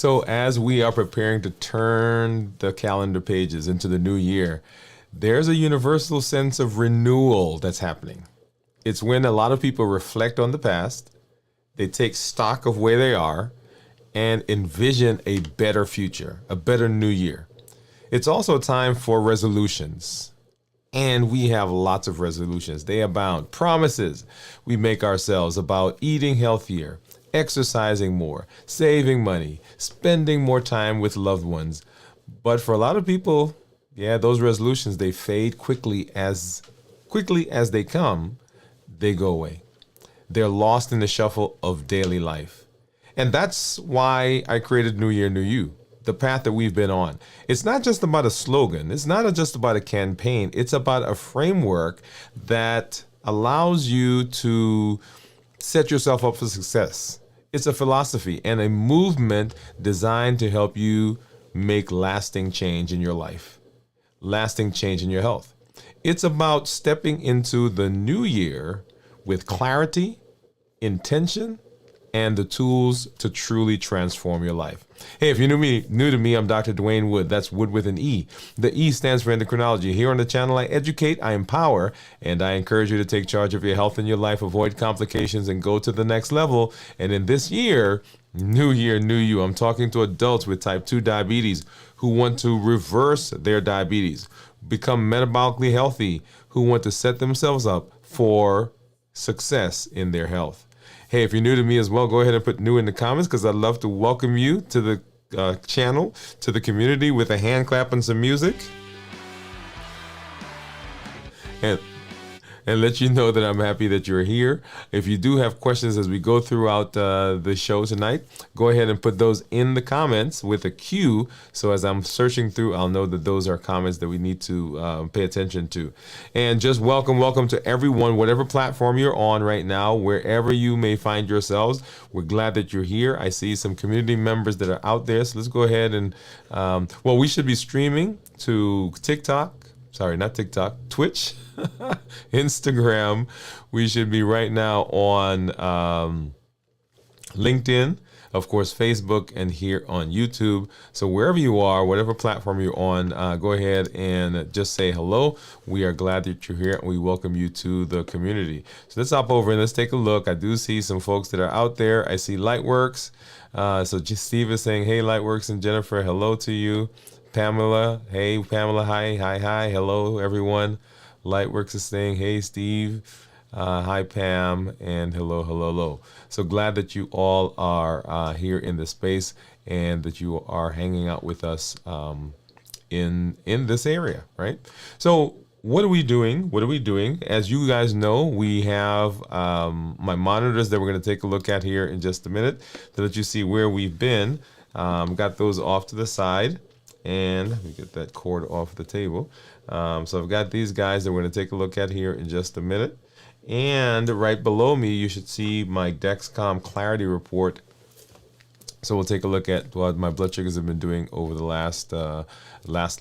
So as we are preparing to turn the calendar pages into the new year, there's a universal sense of renewal that's happening. It's when a lot of people reflect on the past, they take stock of where they are, and envision a better future, a better new year. It's also a time for resolutions. And we have lots of resolutions. They abound. Promises we make ourselves about eating healthier, exercising more, saving money, spending more time with loved ones. But for a lot of people, yeah, those resolutions, they fade quickly as they come, they go away. They're lost in the shuffle of daily life. And that's why I created New Year, New You, the path that we've been on. It's not just about a slogan. It's not just about a campaign. It's about a framework that allows you to set yourself up for success. It's a philosophy and a movement designed to help you make lasting change in your life, lasting change in your health. It's about stepping into the new year with clarity, intention, and the tools to truly transform your life. Hey, if you're new to me, I'm Dr. Dwain Woode. That's Wood with an E. The E stands for endocrinology. Here on the channel, I educate, I empower, and I encourage you to take charge of your health and your life, avoid complications, and go to the next level. And in this year, New Year, New You, I'm talking to adults with type 2 diabetes who want to reverse their diabetes, become metabolically healthy, who want to set themselves up for success in their health. Hey, if you're new to me as well, go ahead and put new in the comments because I'd love to welcome you to the channel, to the community with a hand clap and some music. And let you know that I'm happy that you're here. If you do have questions as we go throughout the show tonight, go ahead and put those in the comments with a Q. So as I'm searching through, I'll know that those are comments that we need to pay attention to. And just welcome to everyone, whatever platform you're on right now, wherever you may find yourselves. We're glad that you're here. I see some community members that are out there. So let's go ahead and, we should be streaming to Twitch, Instagram. We should be right now on LinkedIn, of course, Facebook, and here on YouTube. So wherever you are, whatever platform you're on, go ahead and just say hello. We are glad that you're here, and we welcome you to the community. So let's hop over and let's take a look. I do see some folks that are out there. I see Lightworks. So just Steve is saying, hey, Lightworks, and Jennifer, hello to you. Pamela, hey, Pamela, hi, hello, everyone. Lightworks is saying, hey, Steve, hi, Pam, and hello. So glad that you all are here in this space and that you are hanging out with us in this area, right? So what are we doing? As you guys know, we have my monitors that we're going to take a look at here in just a minute to let you see where we've been. Got those off to the side. And let me get that cord off the table. So I've got these guys that we're going to take a look at here in just a minute. And right below me, you should see my Dexcom Clarity Report. So we'll take a look at what my blood sugars have been doing over the last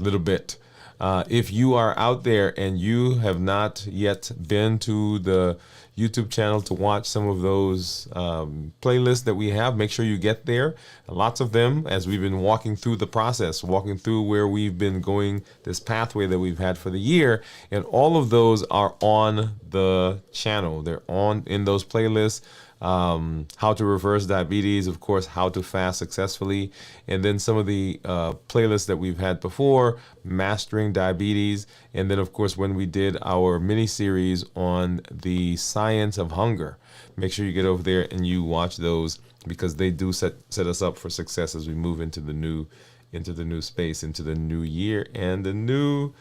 little bit. If you are out there and you have not yet been to the YouTube channel to watch some of those playlists that we have, make sure you get there. Lots of them as we've been walking through the process, walking through where we've been going, this pathway that we've had for the year. And all of those are on the channel. They're on in those playlists. How to reverse diabetes, of course, how to fast successfully, and then some of the playlists that we've had before, mastering diabetes, and then of course when we did our mini series on the science of hunger. Make sure you get over there and you watch those because they do set us up for success as we move into the new space, into the new year and the new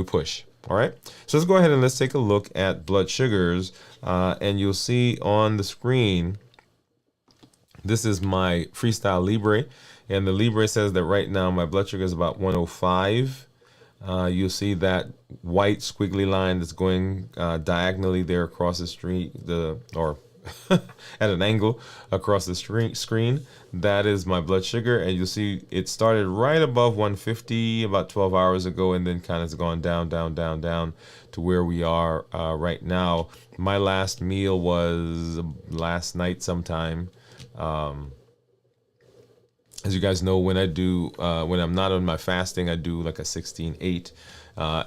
push. All right, so let's go ahead and let's take a look at blood sugars, and you'll see on the screen, this is my Freestyle Libre, and the Libre says that right now my blood sugar is about 105. You'll see that white squiggly line that's going diagonally there across the street, at an angle across the screen. That is my blood sugar, and you'll see it started right above 150 about 12 hours ago, and then kind of has gone down to where we are right now. My last meal was last night sometime, As you guys know, when when I'm not on my fasting, I do like a 16-8.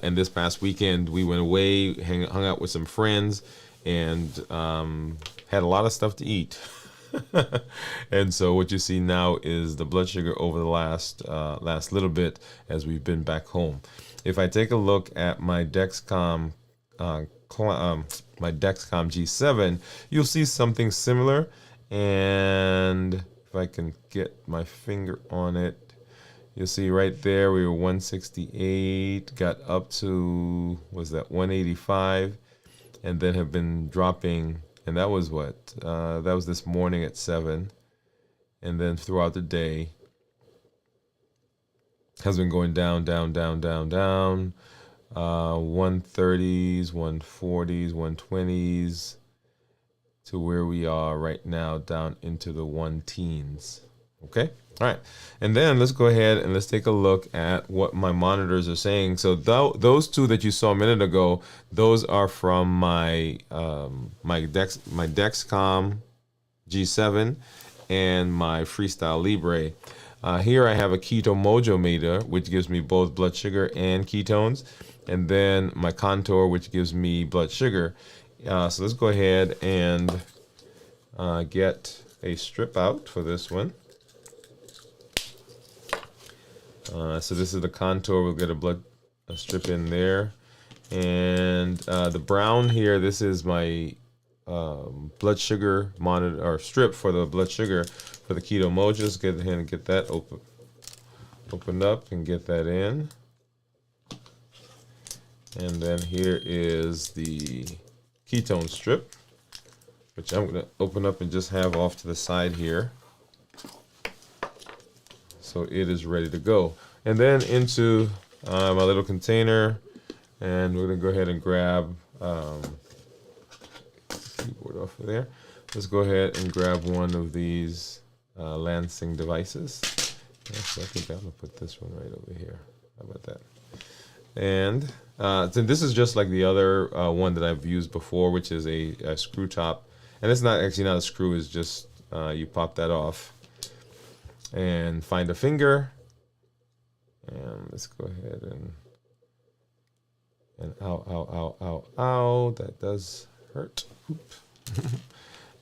And this past weekend, we went away, hung out with some friends, and had a lot of stuff to eat. And so what you see now is the blood sugar over the last little bit as we've been back home. If I take a look at my Dexcom, my Dexcom G7, you'll see something similar. And if I can get my finger on it, you'll see right there we were 168, got up to, was that 185, and then have been dropping. And that was what? That was this morning at 7. And then throughout the day, has been going down, down, down, down, down. 130s, 140s, 120s, to where we are right now, down into the 1 teens. Okay? All right. And then let's go ahead and let's take a look at what my monitors are saying. So those two that you saw a minute ago, those are from my Dexcom G7 and my Freestyle Libre. Here I have a Keto Mojo meter, which gives me both blood sugar and ketones, and then my Contour, which gives me blood sugar. So let's go ahead and get a strip out for this one. So this is the Contour. We'll get a strip in there, and the brown here. This is my blood sugar monitor or strip for the blood sugar for the Keto Mojo. Just get ahead and get that opened up and get that in. And then here is the ketone strip, which I'm going to open up and just have off to the side here. So it is ready to go. And then into my little container, and we're going to go ahead and grab keyboard off of there. Let's go ahead and grab one of these Lansing devices. Actually, I think I'm going to put this one right over here. How about that? And so this is just like the other one that I've used before, which is a screw top. And it's not actually not a screw, it's just you pop that off and find a finger. And let's go ahead and ow, ow, ow, ow, ow. That does hurt.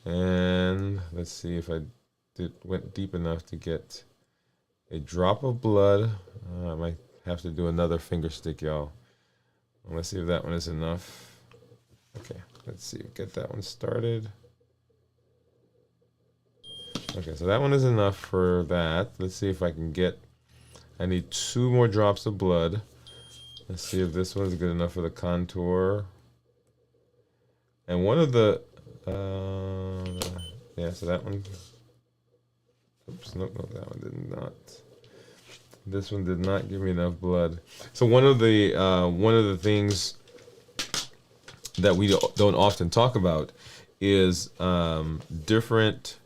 And let's see if I went deep enough to get a drop of blood. I might have to do another finger stick, y'all. Let's see if that one is enough. Okay, let's see. Get that one started. Okay, so that one is enough for that. Let's see if I can get... I need 2 more drops of blood. Let's see if this one's good enough for the Contour. And one of the... yeah, so that one... Oops, nope, that one did not. This one did not give me enough blood. So one of the things that we don't often talk about is different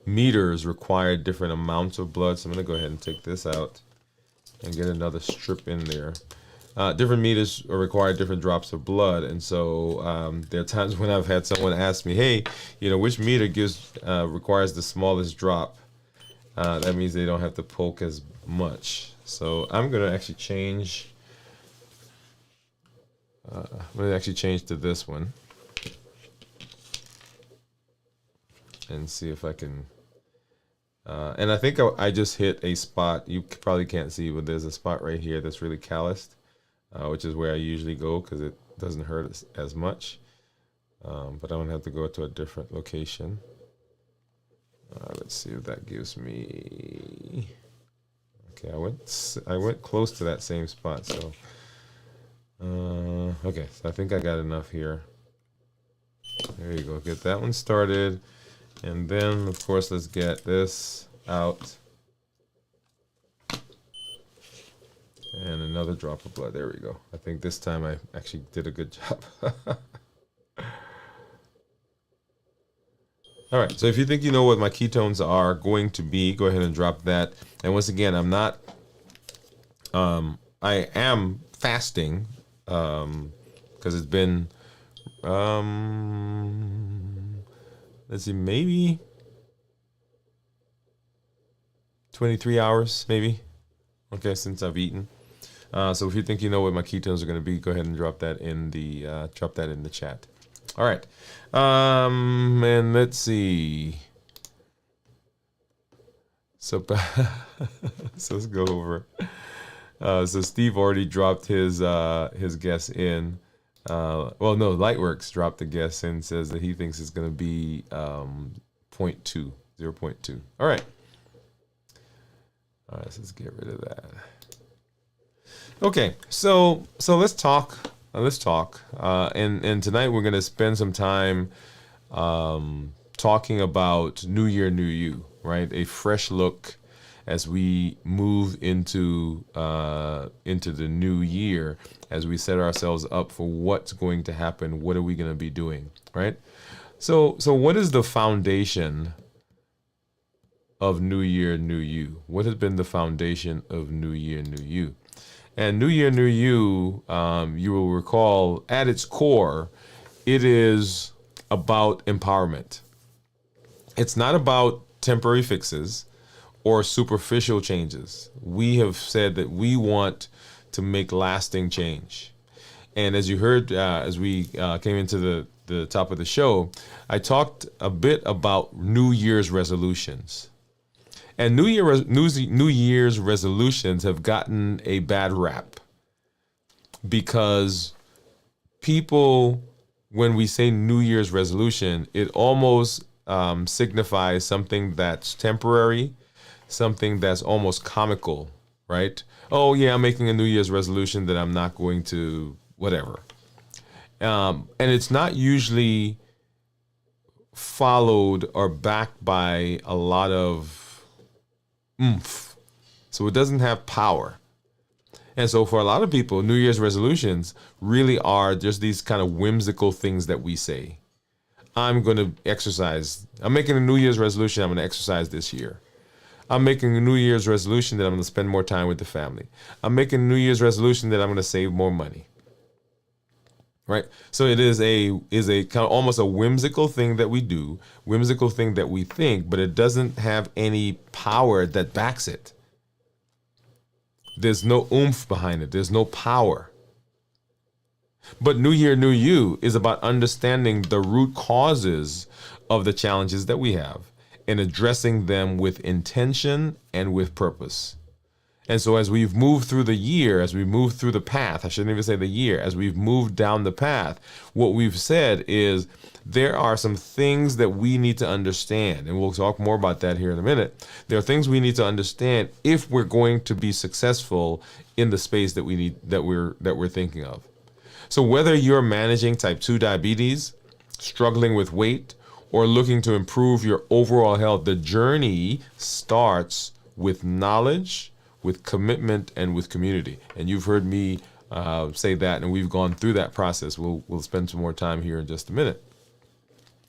meters require different amounts of blood. So I'm going to go ahead and take this out and get another strip in there. Different meters require different drops of blood, and so there are times when I've had someone ask me, "Hey, which meter requires the smallest drop?" That means they don't have to poke as much. So I'm gonna actually change. I'm gonna actually change to this one and see if I can. And I think I just hit a spot. You probably can't see, but there's a spot right here that's really calloused, which is where I usually go because it doesn't hurt as much. But I'm gonna have to go to a different location. Let's see if that gives me. Okay, I went close to that same spot. So, okay, so I think I got enough here. There you go. Get that one started, and then of course let's get this out, and another drop of blood. There we go. I think this time I actually did a good job. All right, so if you think you know what my ketones are going to be, go ahead and drop that. And once again, I am fasting because it's been, let's see, maybe 23 hours, maybe. Okay, since I've eaten. So if you think you know what my ketones are going to be, go ahead and drop that in the chat. All right. And let's see. So, so let's go over. So Steve already dropped his guess in. Well, no, Lightworks dropped the guess and says that he thinks it's going to be 0.2. All right. All right, so let's get rid of that. Okay, so let's talk. And tonight we're going to spend some time talking about New Year, New You, right? A fresh look as we move into the new year, as we set ourselves up for what's going to happen. What are we going to be doing, right? So what is the foundation of New Year, New You? What has been the foundation of New Year, New You? And New Year, New You, you will recall, at its core, it is about empowerment. It's not about temporary fixes or superficial changes. We have said that we want to make lasting change. And as you heard, as we came into the top of the show, I talked a bit about New Year's resolutions. And New Year's resolutions have gotten a bad rap because people, when we say New Year's resolution, it almost signifies something that's temporary, something that's almost comical, right? Oh yeah, I'm making a New Year's resolution that I'm not going to whatever. And it's not usually followed or backed by a lot of oomph. So it doesn't have power. And so for a lot of people, New Year's resolutions really are just these kind of whimsical things that we say. I'm going to exercise. I'm making a New Year's resolution. I'm going to exercise this year. I'm making a New Year's resolution that I'm going to spend more time with the family. I'm making a New Year's resolution that I'm going to save more money. Right? So it is a kind of almost a whimsical thing that we do, whimsical thing that we think, but it doesn't have any power that backs it. There's no oomph behind it. There's no power. But New Year, New You is about understanding the root causes of the challenges that we have and addressing them with intention and with purpose. And so as we've moved through the year, as we move through the path, I shouldn't even say the year, as we've moved down the path, what we've said is there are some things that we need to understand. And we'll talk more about that here in a minute. There are things we need to understand if we're going to be successful in the space that we need, that we're thinking of. So whether you're managing type 2 diabetes, struggling with weight, or looking to improve your overall health, the journey starts with knowledge, with commitment, and with community. And you've heard me say that, and we've gone through that process. We'll spend some more time here in just a minute.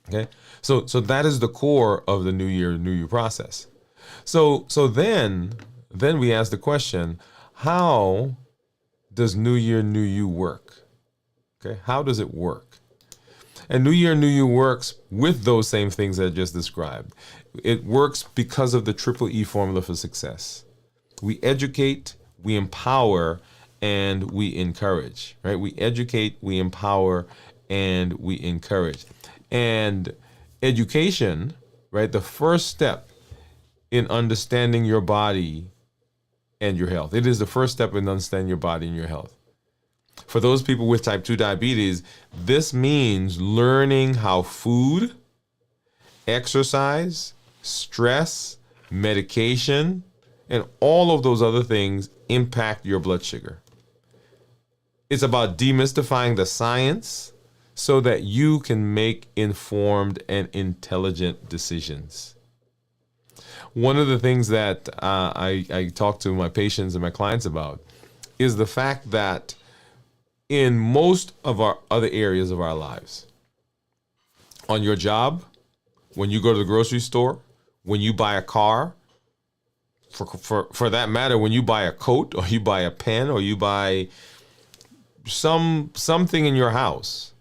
Okay, so that is the core of the New Year, New You process. So then we ask the question: how does New Year, New You work? Okay, how does it work? And New Year, New You works with those same things that I just described. It works because of the triple E formula for success. We educate, we empower, and we encourage, right? We educate, we empower, and we encourage. And education, right? The first step in understanding your body and your health. It is the first step in understanding your body and your health. For those people with type 2 diabetes, this means learning how food, exercise, stress, medication, and all of those other things impact your blood sugar. It's about demystifying the science so that you can make informed and intelligent decisions. One of the things that I talk to my patients and my clients about is the fact that in most of our other areas of our lives, on your job, when you go to the grocery store, when you buy a car, for that matter, when you buy a coat or you buy a pen or you buy something in your house,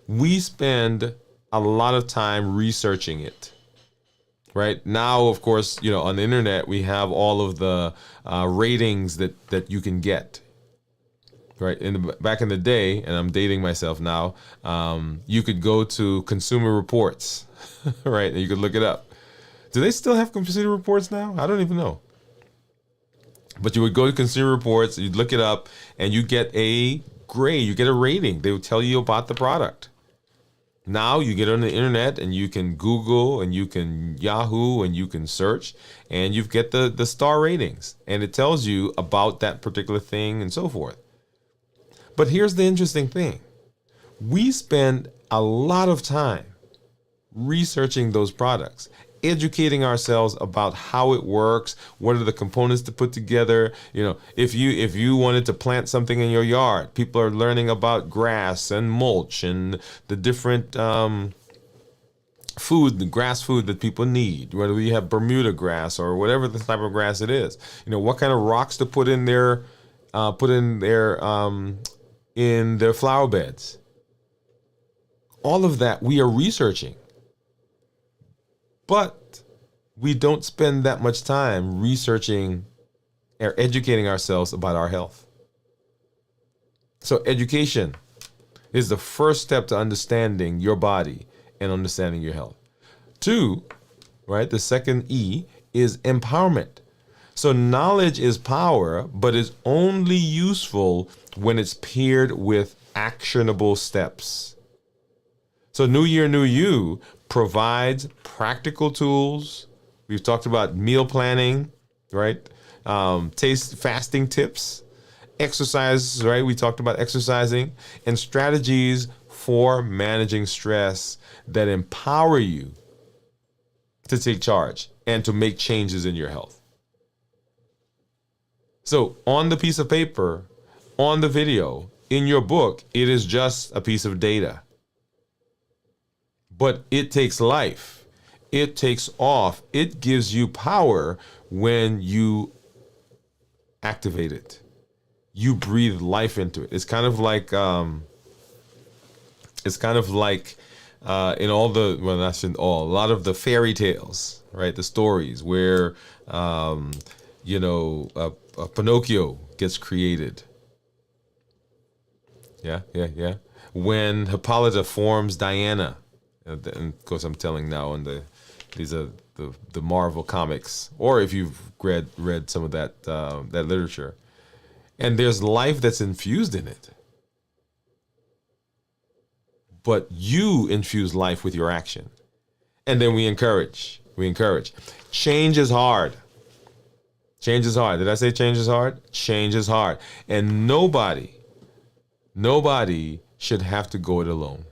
we spend a lot of time researching it. right? Now, of course, on the internet, we have all of the ratings that you can get. Right. Back in the day, and I'm dating myself now, you could go to Consumer Reports, right? And you could look it up. Do they still have Consumer Reports now? I don't even know. But you would go to Consumer Reports, you'd look it up, and you get a grade, you get a rating. They would tell you about the product. Now you get on the internet and you can Google and you can Yahoo and you can search and you get the star ratings. And it tells you about that particular thing and so forth. But here's the interesting thing. We spend a lot of time researching those products, educating ourselves about how it works, what are the components to put together. If you wanted to plant something in your yard, people are learning about grass and mulch and the different the grass food that people need, whether you have Bermuda grass or whatever the type of grass it is. What kind of rocks to put in their flower beds. All of that we are researching. But we don't spend that much time researching or educating ourselves about our health. So education is the first step to understanding your body and understanding your health. 2, right? The second E is empowerment. So knowledge is power, but is only useful when it's paired with actionable steps. So New Year, New You provides practical tools. We've talked about meal planning, right? Fasting tips, exercise, right? We talked about exercising and strategies for managing stress that empower you to take charge and to make changes in your health. So on the piece of paper, on the video, in your book, it is just a piece of data. But it takes life. It takes off. It gives you power when you activate it. You breathe life into it. It's kind of like in all the, well, not in all, a lot of the fairy tales, right? The stories where, Pinocchio gets created. Yeah. When Hippolyta forms Diana, and of course I'm telling now, these are the Marvel comics, or if you've read some of that literature, and there's life that's infused in it. But you infuse life with your action. And then we encourage. Change is hard. Change is hard. Did I say change is hard? Change is hard. And nobody should have to go it alone.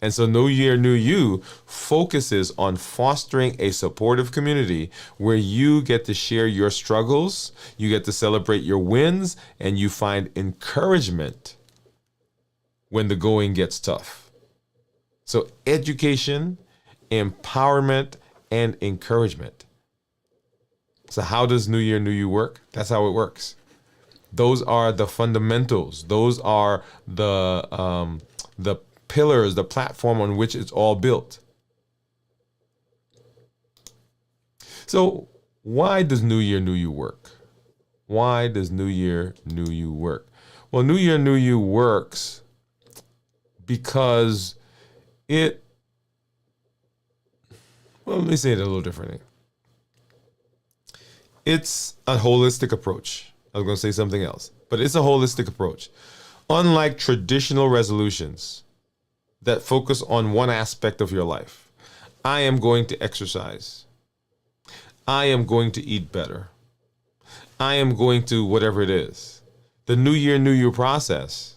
And so New Year, New You focuses on fostering a supportive community where you get to share your struggles, you get to celebrate your wins, and you find encouragement when the going gets tough. So education, empowerment, and encouragement. So how does New Year, New You work? That's how it works. Those are the fundamentals. Those are the pillars, the platform on which it's all built. So why does New Year, New You work? Why does New Year, New You work? Well, New Year, New You works because let me say it a little differently. It's a holistic approach. I was going to say something else, but it's a holistic approach. Unlike traditional resolutions that focus on one aspect of your life, I am going to exercise. I am going to eat better. I am going to whatever it is. The New Year, New You process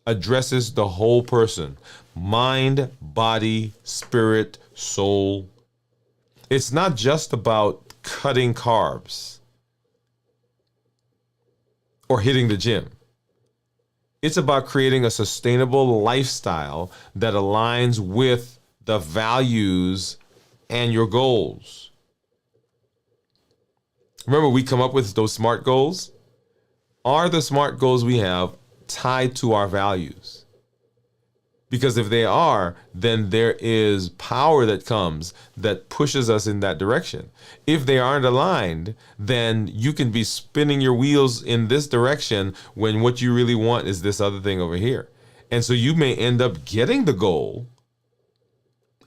addresses the whole person, mind, body, spirit, soul. It's not just about cutting carbs or hitting the gym. It's about creating a sustainable lifestyle that aligns with the values and your goals. Remember, we come up with those SMART goals. Are the SMART goals we have tied to our values? Because if they are, then there is power that comes that pushes us in that direction. If they aren't aligned, then you can be spinning your wheels in this direction when what you really want is this other thing over here. And so you may end up getting the goal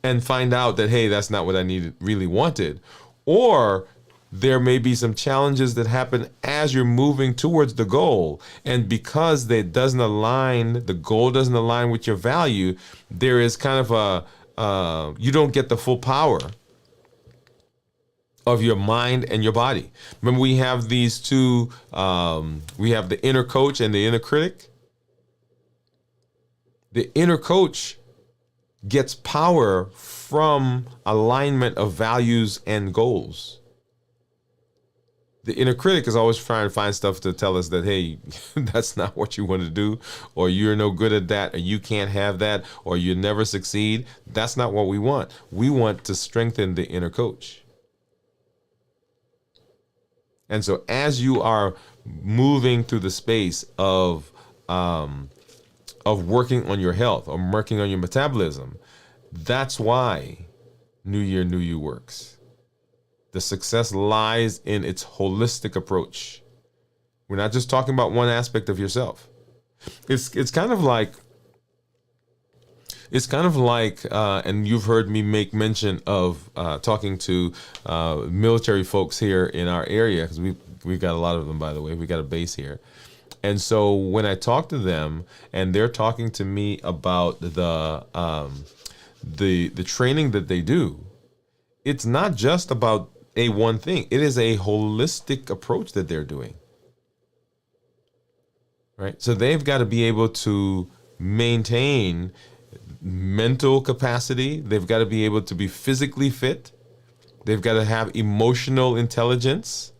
and find out that, hey, that's not what I really wanted. Or there may be some challenges that happen as you're moving towards the goal. And because the goal doesn't align with your value, there is kind of you don't get the full power of your mind and your body. Remember, we have these two, we have the inner coach and the inner critic. The inner coach gets power from alignment of values and goals. The inner critic is always trying to find stuff to tell us that, hey, that's not what you want to do, or you're no good at that, or you can't have that, or you never succeed. That's not what we want. We want to strengthen the inner coach. And so as you are moving through the space of working on your health or working on your metabolism, that's why New Year, New You works. The success lies in its holistic approach. We're not just talking about one aspect of yourself. It's kind of like, and you've heard me make mention of talking to military folks here in our area, because we've got a lot of them, by the way. We got a base here. And so when I talk to them and they're talking to me about the training that they do, it's not just about a one thing. It is a holistic approach that they're doing. Right? So they've got to be able to maintain mental capacity. They've got to be able to be physically fit. They've got to have emotional intelligence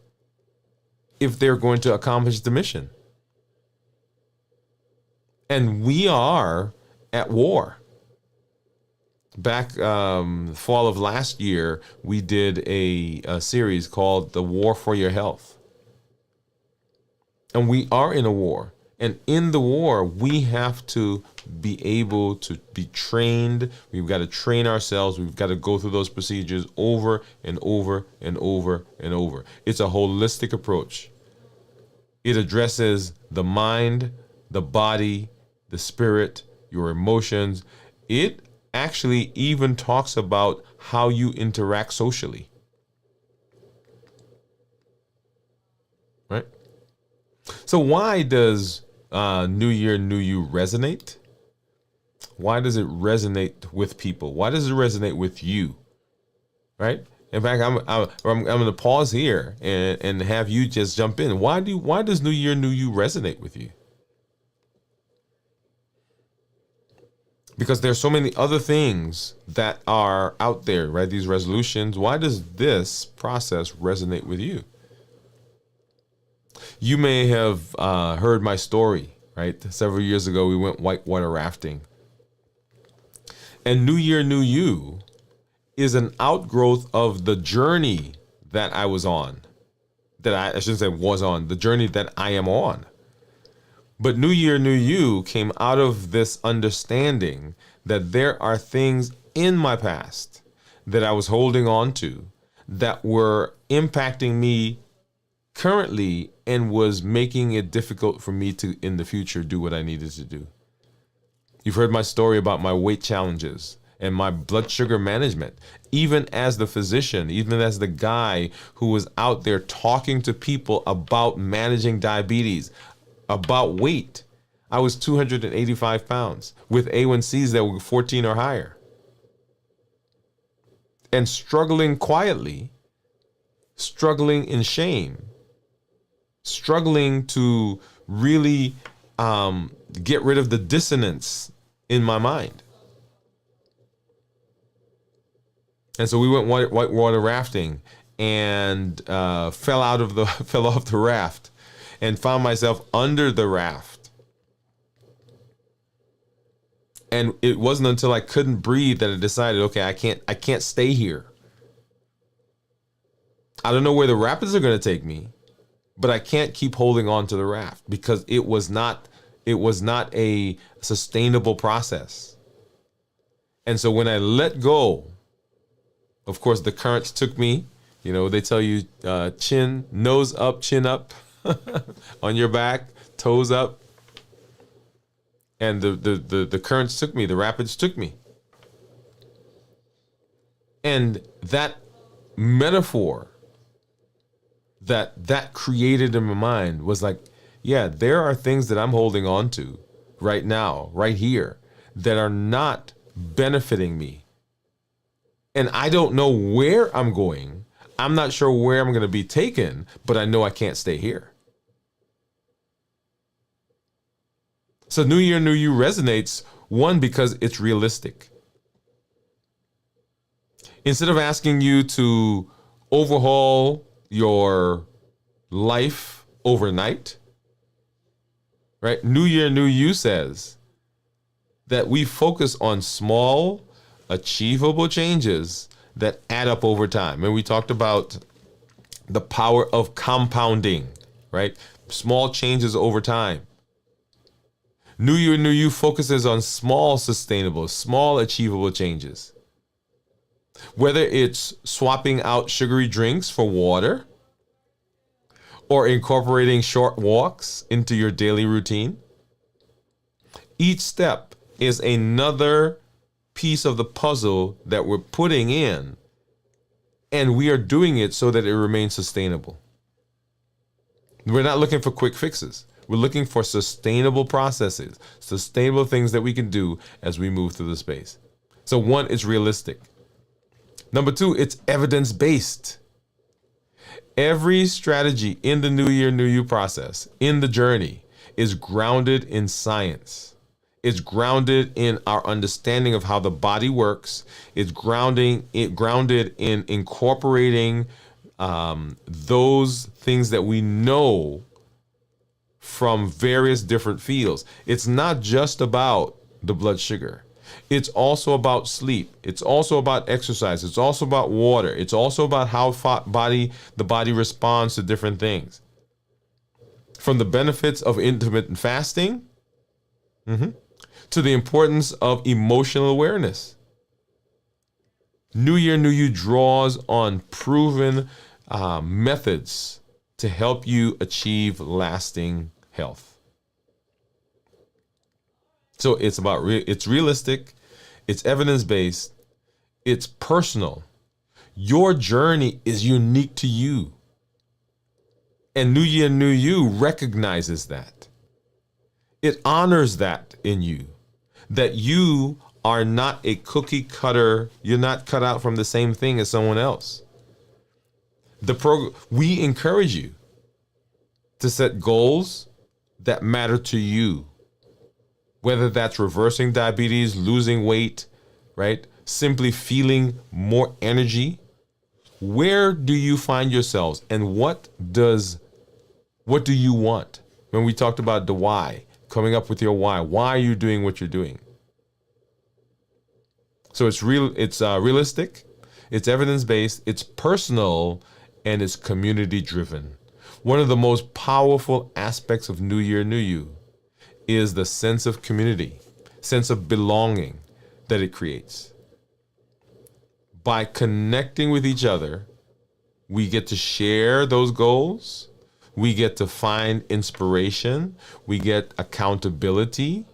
if they're going to accomplish the mission. And we are at war. Back fall of last year, we did a series called The War for Your Health. And we are in a war. And in the war, we have to be able to be trained. We've got to train ourselves. We've got to go through those procedures over and over and over and over. It's a holistic approach. It addresses the mind, the body, the spirit, your emotions. It actually even talks about how you interact socially. Right? So why does New Year, New You resonate? Why does it resonate with people? Why does it resonate with you? Right? In fact, I'm going to pause here and have you just jump in. Why does New Year, New You resonate with you? Because there's so many other things that are out there, right? These resolutions. Why does this process resonate with you? You may have heard my story, right? Several years ago, we went whitewater rafting. And New Year, New You is an outgrowth of the journey that I was on. I shouldn't say was on, the journey that I am on. But New Year, New You came out of this understanding that there are things in my past that I was holding on to that were impacting me currently and was making it difficult for me to, in the future, do what I needed to do. You've heard my story about my weight challenges and my blood sugar management. Even as the physician, even as the guy who was out there talking to people about managing diabetes, about weight, I was 285 pounds with A1Cs that were 14 or higher. And struggling quietly, struggling in shame, struggling to really get rid of the dissonance in my mind. And so we went whitewater rafting and fell off the raft and found myself under the raft. And it wasn't until I couldn't breathe that I decided, okay, I can't stay here. I don't know where the rapids are going to take me, but I can't keep holding on to the raft because it was not a sustainable process. And so when I let go, of course, the currents took me. You know, they tell you nose up, chin up, on your back, toes up. And the currents took me, the rapids took me. And that metaphor that created in my mind was like, yeah, there are things that I'm holding on to right now, right here, that are not benefiting me. And I don't know where I'm going. I'm not sure where I'm going to be taken, but I know I can't stay here. So New Year, New You resonates, one, because it's realistic. Instead of asking you to overhaul your life overnight, right? New Year, New You says that we focus on small, achievable changes that add up over time. And we talked about the power of compounding, right? Small changes over time. New Year, New You focuses on small, sustainable, small, achievable changes. Whether it's swapping out sugary drinks for water or incorporating short walks into your daily routine, each step is another piece of the puzzle that we're putting in, and we are doing it so that it remains sustainable. We're not looking for quick fixes. We're looking for sustainable processes, sustainable things that we can do as we move through the space. So one, it's realistic. Number two, it's evidence-based. Every strategy in the New Year, New You process, in the journey, is grounded in science. It's grounded in our understanding of how the body works. It's grounded in incorporating those things that we know from various different fields. It's not just about the blood sugar. It's also about sleep. It's also about exercise. It's also about water. It's also about how the body responds to different things. From the benefits of intermittent fasting to the importance of emotional awareness. New Year, New You draws on proven methods to help you achieve lasting health. So it's about it's realistic, it's evidence-based, it's personal. Your journey is unique to you. And New Year, New You recognizes that. It honors that in you, that you are not a cookie cutter. You're not cut out from the same thing as someone else. We encourage you to set goals that matter to you, whether that's reversing diabetes, losing weight, right? Simply feeling more energy. Where do you find yourselves, and what do you want? When we talked about the why, coming up with your why are you doing what you're doing? So it's realistic, it's evidence-based, it's personal, and it's community-driven. One of the most powerful aspects of New Year, New You is the sense of community, sense of belonging that it creates. By connecting with each other, we get to share those goals, we get to find inspiration, we get accountability,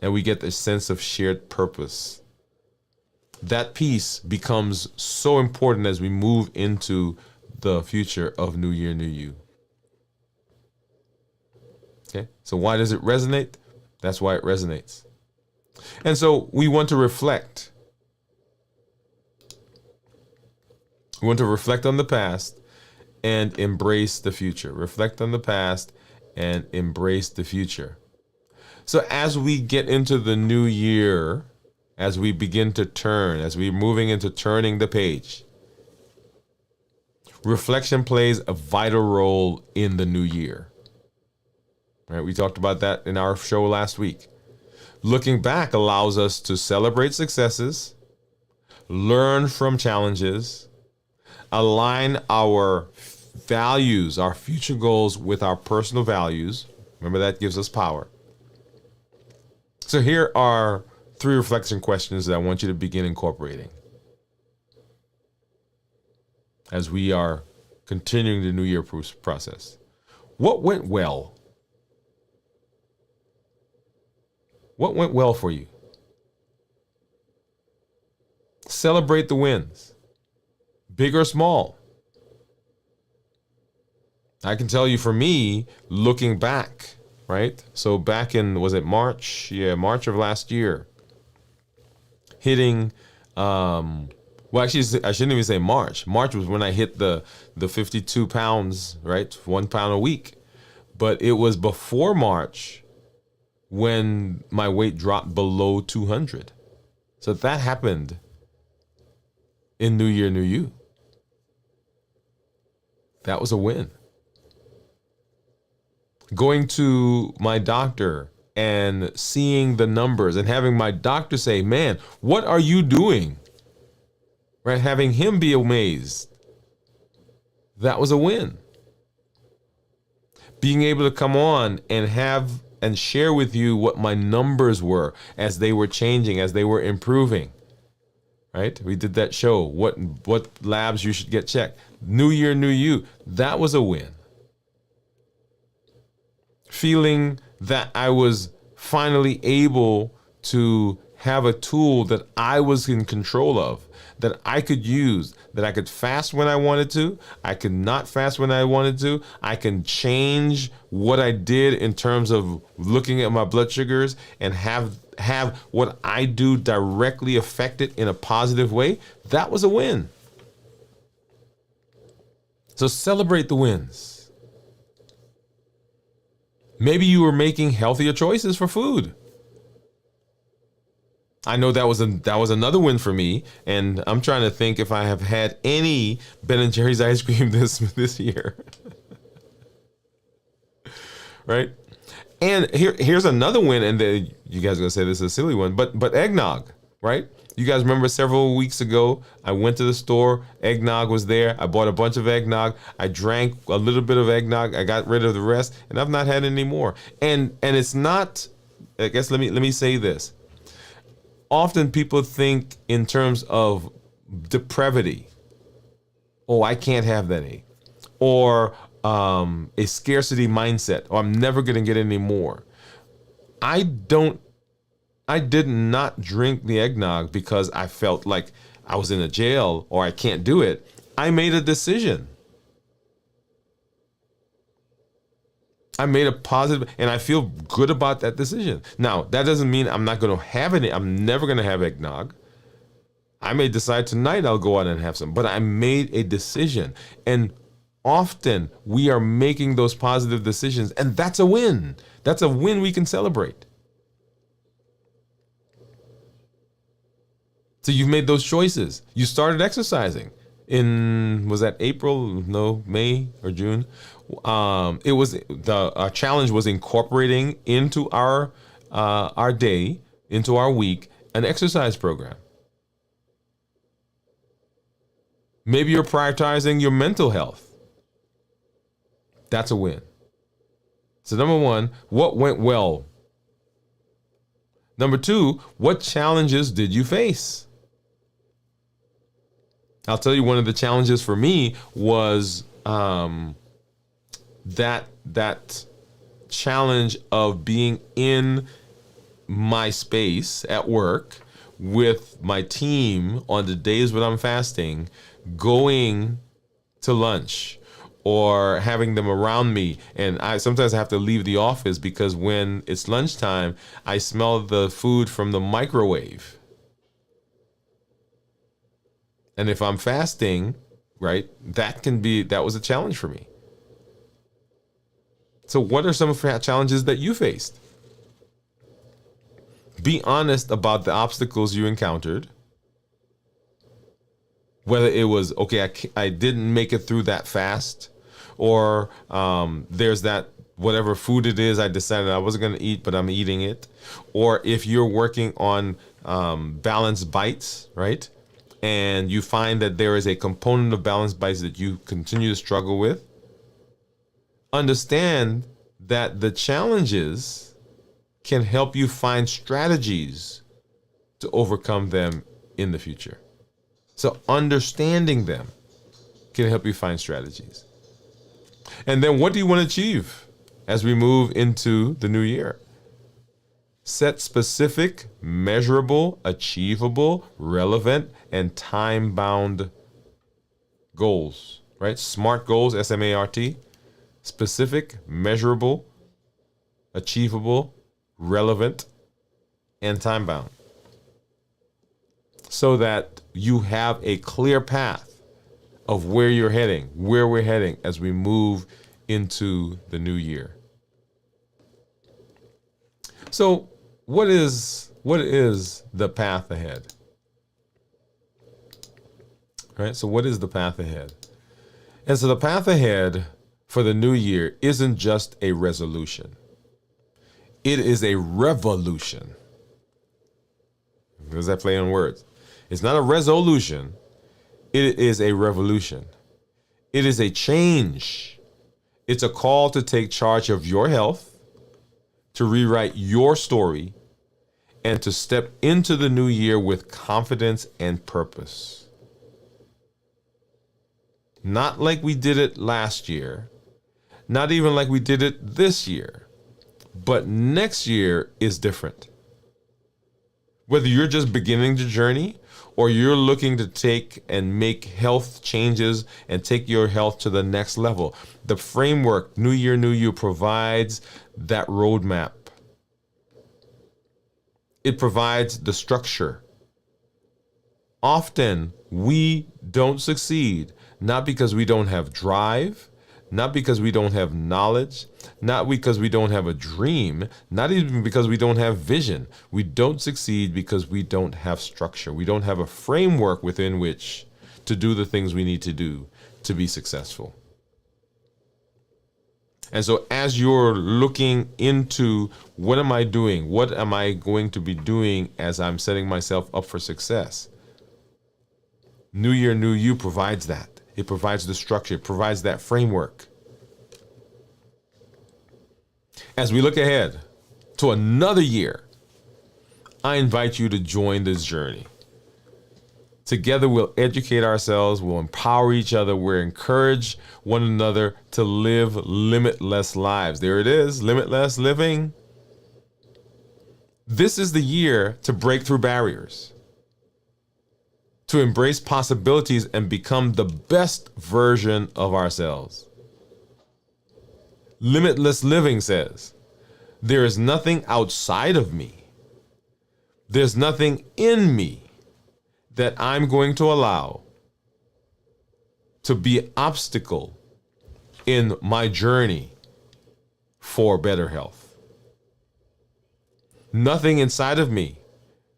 and we get the sense of shared purpose. That piece becomes so important as we move into the future of New Year, New You. Okay, so why does it resonate? That's why it resonates. And so we want to reflect. We want to reflect on the past and embrace the future. Reflect on the past and embrace the future. So as we get into the new year, as we begin to turn, as we're moving into turning the page, reflection plays a vital role in the new year. Right? We talked about that in our show last week. Looking back allows us to celebrate successes, learn from challenges, align our values, our future goals with our personal values. Remember, that gives us power. So here are 3 reflection questions that I want you to begin incorporating as we are continuing the New Year process. What went well? What went well for you? Celebrate the wins, big or small. I can tell you for me, looking back, right? So back in, was it March? Yeah, March of last year. Hitting, well, actually, I shouldn't even say March. March was when I hit the 52 pounds, right? 1 pound a week. But it was before March when my weight dropped below 200. So that happened in New Year, New You. That was a win. Going to my doctor and seeing the numbers and having my doctor say, man, what are you doing? Right? Having him be amazed. That was a win. Being able to come on and have and share with you what my numbers were as they were changing, as they were improving. Right? We did that show. What labs you should get checked. New Year, New You. That was a win. Feeling that I was finally able to have a tool that I was in control of, that I could use, that I could fast when I wanted to, I could not fast when I wanted to, I can change what I did in terms of looking at my blood sugars and have what I do directly affect it in a positive way. That was a win. So celebrate the wins. Maybe you were making healthier choices for food. I know that was another win for me, and I'm trying to think if I have had any Ben & Jerry's ice cream this year. Right? And here's another win, and you guys are gonna say this is a silly one, but eggnog, right? You guys remember several weeks ago, I went to the store, eggnog was there. I bought a bunch of eggnog. I drank a little bit of eggnog. I got rid of the rest, and I've not had any more. And it's not, I guess let me say this. Often people think in terms of depravity. Oh, I can't have that. Or a scarcity mindset. Or I'm never going to get any more. I did not drink the eggnog because I felt like I was in a jail or I can't do it. I made a decision. I made a positive, and I feel good about that decision. Now, that doesn't mean I'm not going to have any. I'm never going to have eggnog. I may decide tonight I'll go out and have some, but I made a decision. And often we are making those positive decisions, and that's a win. That's a win we can celebrate. So you've made those choices. You started exercising in, was that April? No, May or June? It was our challenge was incorporating into our day, into our week, an exercise program. Maybe you're prioritizing your mental health. That's a win. So number 1, what went well? Number 2, what challenges did you face? I'll tell you, one of the challenges for me was that challenge of being in my space at work with my team on the days when I'm fasting, going to lunch or having them around me. And I sometimes have to leave the office because when it's lunchtime, I smell the food from the microwave. And if I'm fasting, right, that was a challenge for me. So what are some of the challenges that you faced? Be honest about the obstacles you encountered. Whether it was, okay, I didn't make it through that fast, or there's that whatever food it is I decided I wasn't going to eat, but I'm eating it. Or if you're working on balanced bites, right? And you find that there is a component of balanced bites that you continue to struggle with, understand that the challenges can help you find strategies to overcome them in the future. So understanding them can help you find strategies. And then what do you want to achieve as we move into the new year? Set specific, measurable, achievable, relevant, and time-bound goals, right? SMART goals, S-M-A-R-T. Specific, measurable, achievable, relevant, and time-bound. So that you have a clear path of where you're heading, where we're heading as we move into the new year. So what is the path ahead? Right? So what is the path ahead? And so the path ahead for the new year isn't just a resolution. It is a revolution. Does that play on words? It's not a resolution. It is a revolution. It is a change. It's a call to take charge of your health, to rewrite your story, and to step into the new year with confidence and purpose. Not like we did it last year, not even like we did it this year, but next year is different. Whether you're just beginning the journey or you're looking to take and make health changes and take your health to the next level, the framework, New Year, New You, provides that roadmap. It provides the structure. Often we don't succeed, not because we don't have drive, not because we don't have knowledge, not because we don't have a dream, not even because we don't have vision. We don't succeed because we don't have structure. We don't have a framework within which to do the things we need to do to be successful. And so as you're looking into what am I doing? What am I going to be doing as I'm setting myself up for success? New Year, New You provides that. It provides the structure. It provides that framework. As we look ahead to another year, I invite you to join this journey. Together, we'll educate ourselves, we'll empower each other, we'll encourage one another to live limitless lives. There it is, limitless living. This is the year to break through barriers, to embrace possibilities and become the best version of ourselves. Limitless living says, there is nothing outside of me. There's nothing in me that I'm going to allow to be an obstacle in my journey for better health. Nothing inside of me,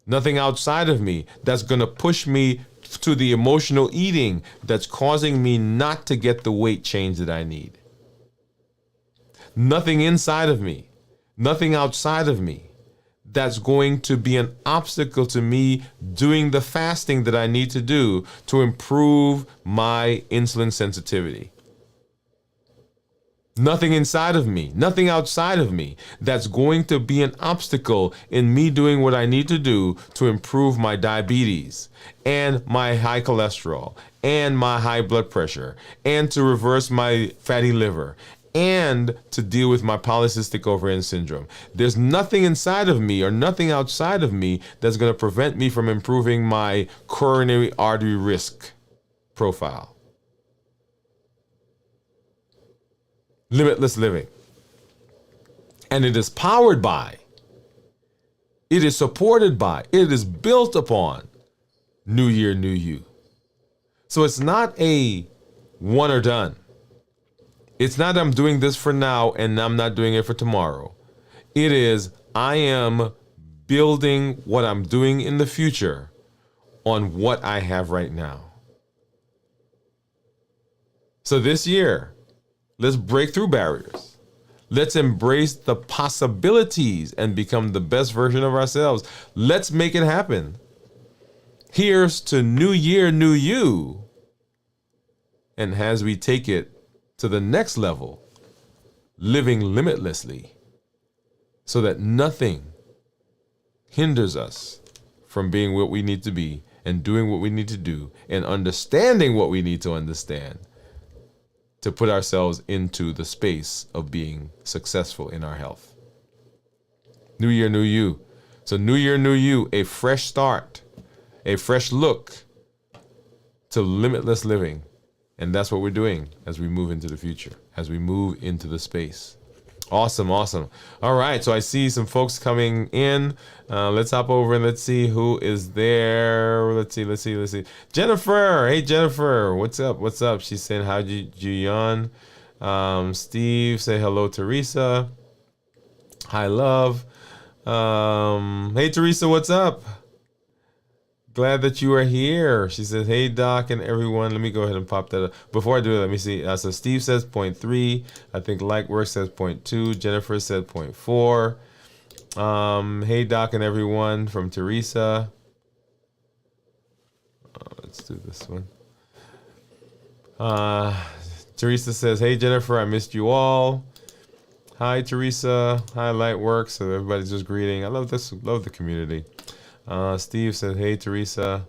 nothing outside of me that's going to push me to the emotional eating that's causing me not to get the weight change that I need. Nothing inside of me, nothing outside of me that's going to be an obstacle to me doing the fasting that I need to do to improve my insulin sensitivity. Nothing inside of me, nothing outside of me that's going to be an obstacle in me doing what I need to do to improve my diabetes and my high cholesterol and my high blood pressure and to reverse my fatty liver and to deal with my polycystic ovarian syndrome. There's nothing inside of me or nothing outside of me that's going to prevent me from improving my coronary artery risk profile. Limitless living. And it is powered by, it is supported by, it is built upon New Year, New You. So it's not a one or done. It's not I'm doing this for now and I'm not doing it for tomorrow. It is I am building what I'm doing in the future on what I have right now. So this year, let's break through barriers. Let's embrace the possibilities and become the best version of ourselves. Let's make it happen. Here's to New Year, New You. And as we take it to the next level, living limitlessly so that nothing hinders us from being what we need to be and doing what we need to do and understanding what we need to understand to put ourselves into the space of being successful in our health. New year, new you. So new year, new you, a fresh start, a fresh look to limitless living. And that's what we're doing as we move into the future, as we move into the space. Awesome, awesome. All right, so I see some folks coming in. Let's hop over and let's see who is there. Let's see. Jennifer, hey Jennifer, what's up? What's up? She's saying hi, Jiyon. Steve, say hello, Teresa. Hi, love. Hey Teresa, what's up? Glad that you are here. She says, hey, Doc and everyone. Let me go ahead and pop that up. Before I do that, let me see. So Steve says 0.3. I think Lightwork says 0.2. Jennifer said 0.4. Hey, Doc and everyone from Teresa. Let's do this one. Teresa says, hey, Jennifer, I missed you all. Hi, Teresa. Hi, Lightwork. So everybody's just greeting. I love this. Love the community. Steve says, hey, Teresa.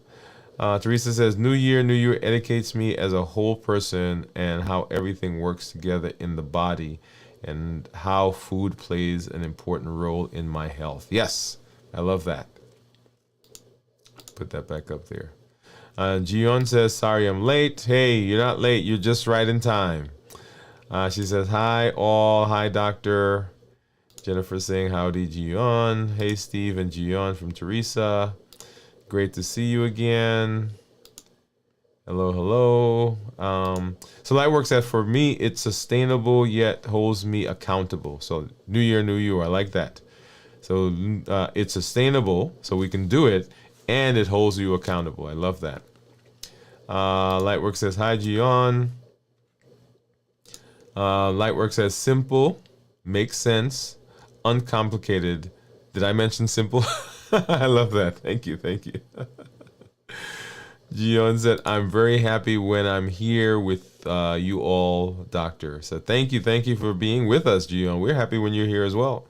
Teresa says, new year, new you educates me as a whole person and how everything works together in the body and how food plays an important role in my health. Yes, I love that. Put that back up there. Jiyon says, sorry I'm late. Hey, you're not late. You're just right in time. She says, hi, all. Hi, doctor. Jennifer saying, howdy, Jiyon. Hey, Steve and Jiyon from Teresa. Great to see you again. Hello, hello. So Lightwork says, for me, it's sustainable yet holds me accountable. So new year, new you. I like that. So it's sustainable, so we can do it, and it holds you accountable. I love that. Lightwork says, hi, Jiyon. Lightwork says, simple, makes sense, uncomplicated. Did I mention simple? I love that. Thank you. Thank you. Jiyon said, I'm very happy when I'm here with you all, doctor. So thank you. Thank you for being with us, Jiyon. We're happy when you're here as well.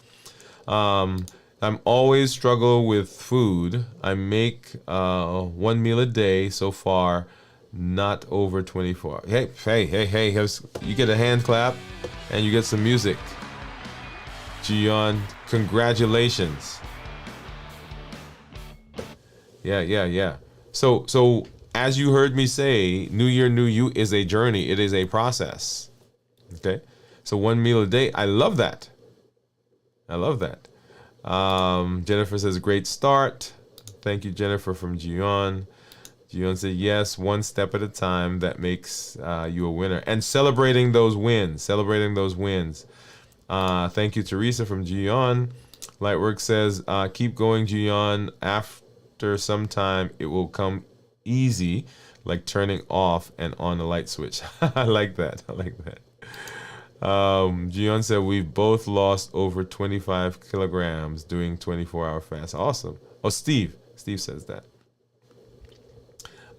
I'm always struggle with food. I make 1 meal a day so far, not over 24. Hey. You get a hand clap and you get some music. Jiyon, congratulations. Yeah. So as you heard me say, New Year, New You is a journey. It is a process. Okay? So 1 meal a day. I love that. Jennifer says, great start. Thank you, Jennifer from Jiyon. Jiyon said, yes, one step at a time. That makes you a winner. And celebrating those wins. Thank you, Teresa from Jiyon. Lightwork says, keep going, Jiyon. After some time, it will come easy, like turning off and on the light switch. I like that. Jiyon said, we've both lost over 25 kilograms doing 24-hour fast. Awesome. Oh, Steve says that.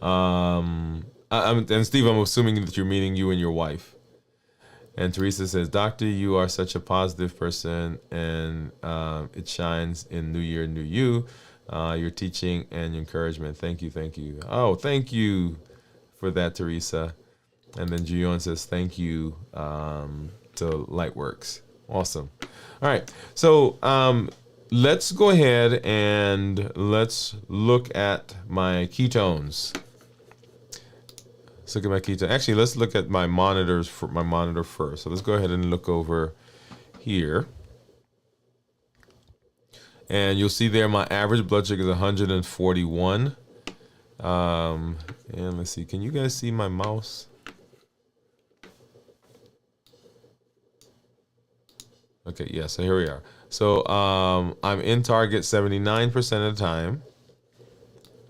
And Steve, I'm assuming that you're meeting you and your wife. And Teresa says, doctor, you are such a positive person, and it shines in New Year, New You. Your teaching and your encouragement. Thank you. Oh, thank you for that, Teresa. And then Jiyon says, thank you to Lightworks. Awesome. All right. So let's go ahead and let's look at my ketones. Let's look at my ketone. Actually, let's look at my monitor first. So let's go ahead and look over here. And you'll see there my average blood sugar is 141. And let's see. Can you guys see my mouse? Okay, yeah, so here we are. So I'm in target 79% of the time.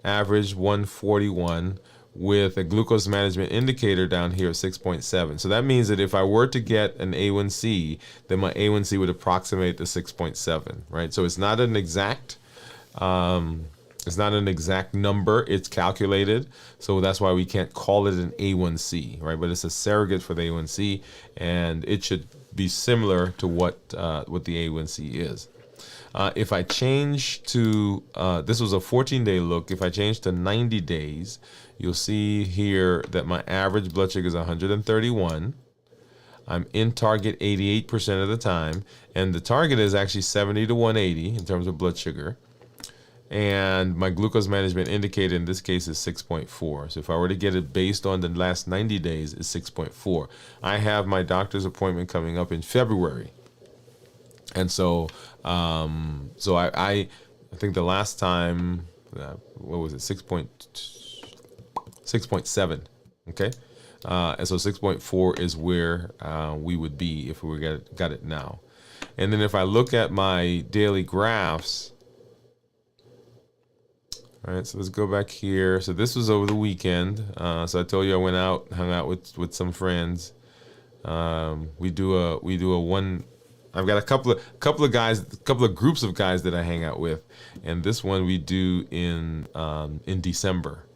Average 141. With a glucose management indicator down here of 6.7. So that means that if I were to get an A1C, then my A1C would approximate the 6.7, right? So it's not an exact number. It's calculated. So that's why we can't call it an A1C, right? But it's a surrogate for the A1C, and it should be similar to what the A1C is. If I change to, this was a 14-day look. If I change to 90 days, you'll see here that my average blood sugar is 131. I'm in target 88% of the time. And the target is actually 70 to 180 in terms of blood sugar. And my glucose management indicator in this case is 6.4. So if I were to get it based on the last 90 days, it's 6.4. I have my doctor's appointment coming up in February. And so, I think the last time, what was it, 6.7, okay? And so 6.4 is where we would be if we got it now. And then if I look at my daily graphs, all right, so let's go back here. So this was over the weekend. So I told you I went out, hung out with some friends. We do a one. I've got a couple of guys, a couple of groups of guys that I hang out with, and this one we do in December,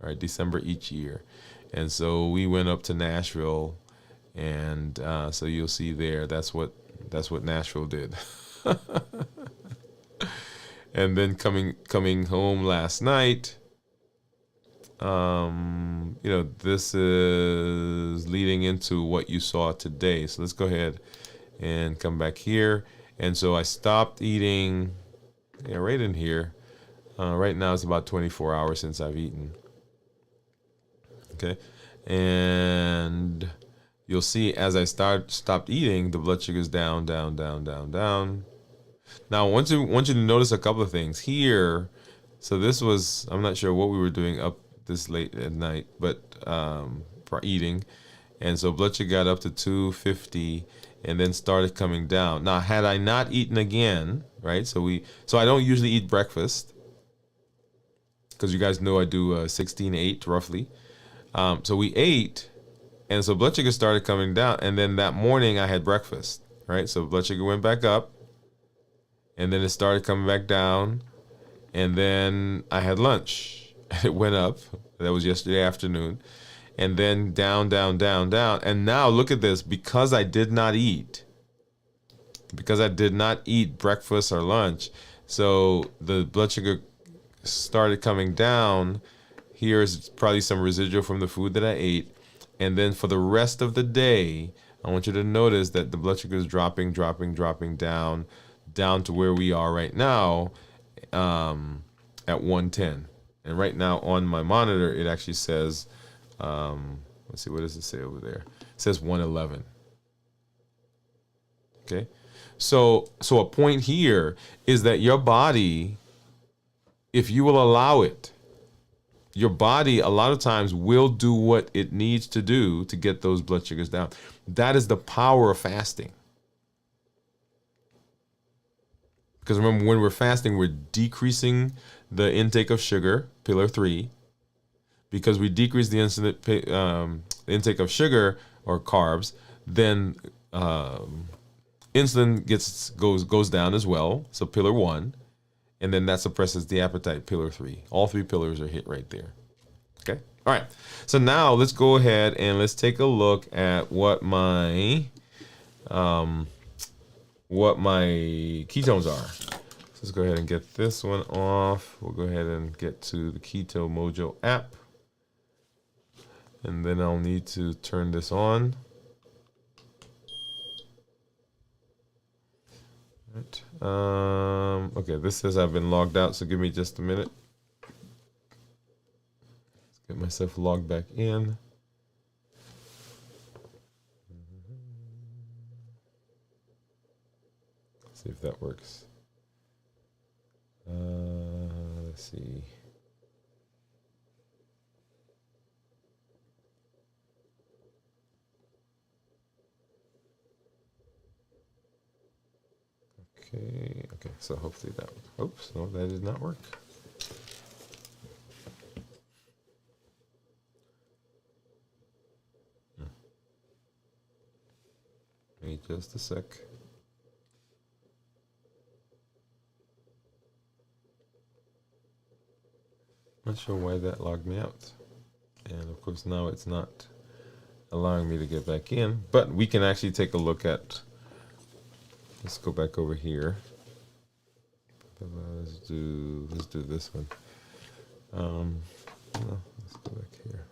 all right, December each year. And so we went up to Nashville, and so you'll see there. That's what Nashville did. And then coming home last night, this is leading into what you saw today. So let's go ahead and come back here. And so I stopped eating, right in here. Right now it's about 24 hours since I've eaten. Okay, and you'll see as I stopped eating, the blood sugar's down. Now, I want you to notice a couple of things here. So this was, I'm not sure what we were doing up this late at night, but for eating. And so blood sugar got up to 250 and then started coming down. Now, had I not eaten again, right? So I don't usually eat breakfast because you guys know I do 16-8 roughly. So we ate, and so blood sugar started coming down. And then that morning I had breakfast, right? So blood sugar went back up. And then it started coming back down. And then I had lunch. It went up. That was yesterday afternoon. And then down. And now look at this. Because I did not eat breakfast or lunch, so the blood sugar started coming down. Here's probably some residual from the food that I ate. And then for the rest of the day, I want you to notice that the blood sugar is dropping down to where we are right now at 110. And right now on my monitor, it actually says, let's see, what does it say over there? It says 111. Okay. So a point here is that your body, if you will allow it, your body a lot of times will do what it needs to do to get those blood sugars down. That is the power of fasting. Because remember, when we're fasting, we're decreasing the intake of sugar, pillar 3. Because we decrease the intake of sugar or carbs, then insulin goes down as well. So pillar 1, and then that suppresses the appetite, pillar 3. All 3 pillars are hit right there. Okay. All right. So now let's go ahead and let's take a look at what my ketones are. So let's go ahead and get this one off. We'll go ahead and get to the Keto Mojo app. And then I'll need to turn this on. Right. Okay, this says I've been logged out, so give me just a minute. Let's get myself logged back in. See if that works. Let's see. Okay, so hopefully that, oops, no, that did not work. Wait just a sec. Not sure why that logged me out. And of course now it's not allowing me to get back in, but we can actually take a look at, let's go back over here. Let's do this one. No, let's go back here.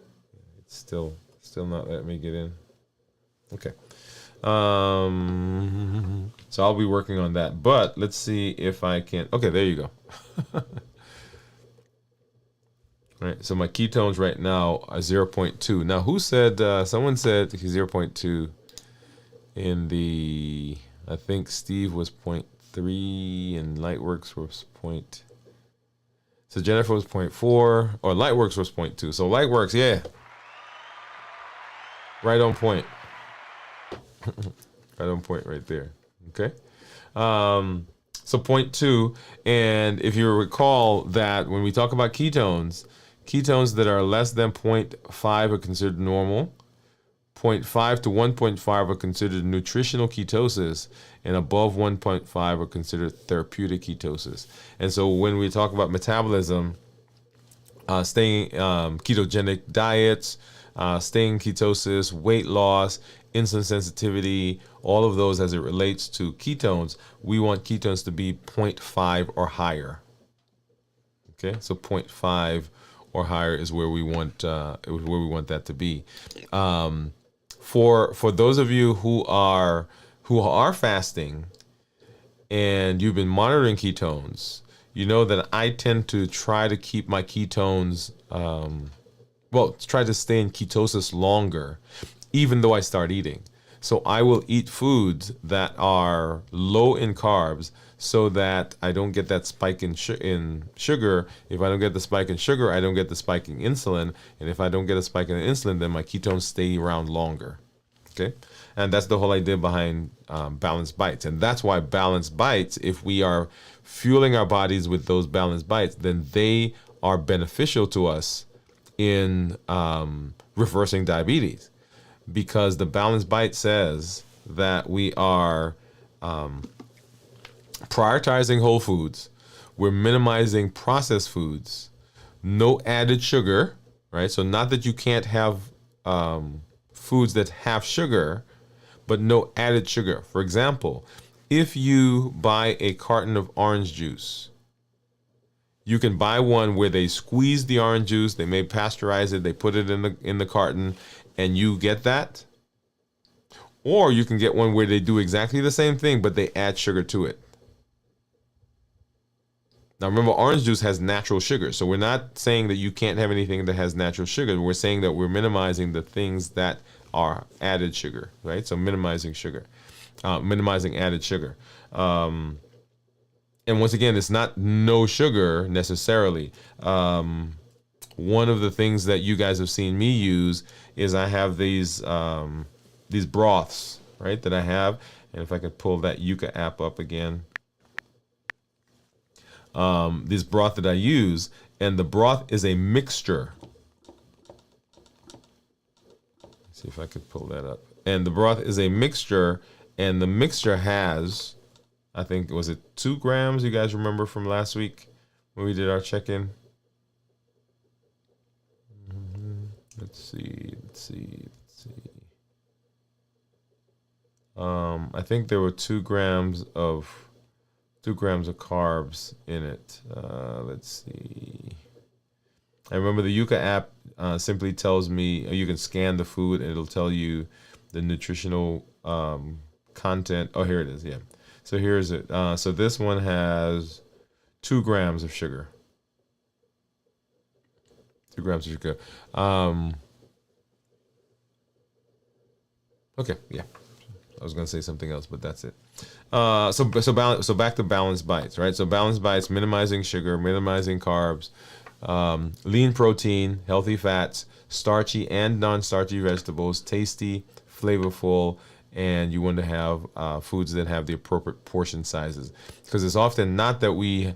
It's still not letting me get in. Okay. So I'll be working on that. But let's see if I can. Okay, there you go. All right. So my ketones right now are 0.2. Now, who said? Someone said 0.2 in the. I think Steve was 0.3 and Lightworks was point. So Jennifer was 0.4 or Lightworks was 0.2. So Lightworks, yeah. Right on point. Right on point right there. Okay. So 0.2. And if you recall that when we talk about ketones that are less than 0.5 are considered normal. 0.5 to 1.5 are considered nutritional ketosis, and above 1.5 are considered therapeutic ketosis. And so when we talk about metabolism, staying ketogenic diets, staying ketosis, weight loss, insulin sensitivity, all of those as it relates to ketones, we want ketones to be 0.5 or higher. Okay, so 0.5 or higher is where we want that to be. For those of you who are fasting and you've been monitoring ketones, you know that I tend to try to keep my ketones, try to stay in ketosis longer, even though I start eating. So I will eat foods that are low in carbs so that I don't get that spike in sugar. If I don't get the spike in sugar, I don't get the spike in insulin. And if I don't get a spike in insulin, then my ketones stay around longer. Okay? And that's the whole idea behind balanced bites. And that's why balanced bites, if we are fueling our bodies with those balanced bites, then they are beneficial to us in reversing diabetes. Because the balanced bite says that we are prioritizing whole foods, we're minimizing processed foods, no added sugar, right? So not that you can't have foods that have sugar, but no added sugar. For example, if you buy a carton of orange juice, you can buy one where they squeeze the orange juice, they may pasteurize it, they put it in the carton, and you get that. Or you can get one where they do exactly the same thing, but they add sugar to it. Now remember, orange juice has natural sugar. So we're not saying that you can't have anything that has natural sugar. We're saying that we're minimizing the things that are added sugar, right? So minimizing sugar, minimizing added sugar. And once again, it's not no sugar necessarily. One of the things that you guys have seen me use is I have these broths, right, that I have. And if I could pull that Yuka app up again. This broth that I use, and the broth is a mixture. Let's see if I could pull that up. And the broth is a mixture, and the mixture has, I think, was it 2 grams? You guys remember from last week when we did our check-in? Let's see. I think there were 2 grams of carbs in it. Let's see. I remember the Yuka app simply tells me you can scan the food and it'll tell you the nutritional content. Oh, here it is. Yeah. So here's it. So this one has 2 grams of sugar. 2 grams of sugar. Okay. Yeah. I was going to say something else, but that's it. So back to balanced bites, right? So balanced bites, minimizing sugar, minimizing carbs, lean protein, healthy fats, starchy and non-starchy vegetables, tasty, flavorful, and you want to have foods that have the appropriate portion sizes. Because it's often not that we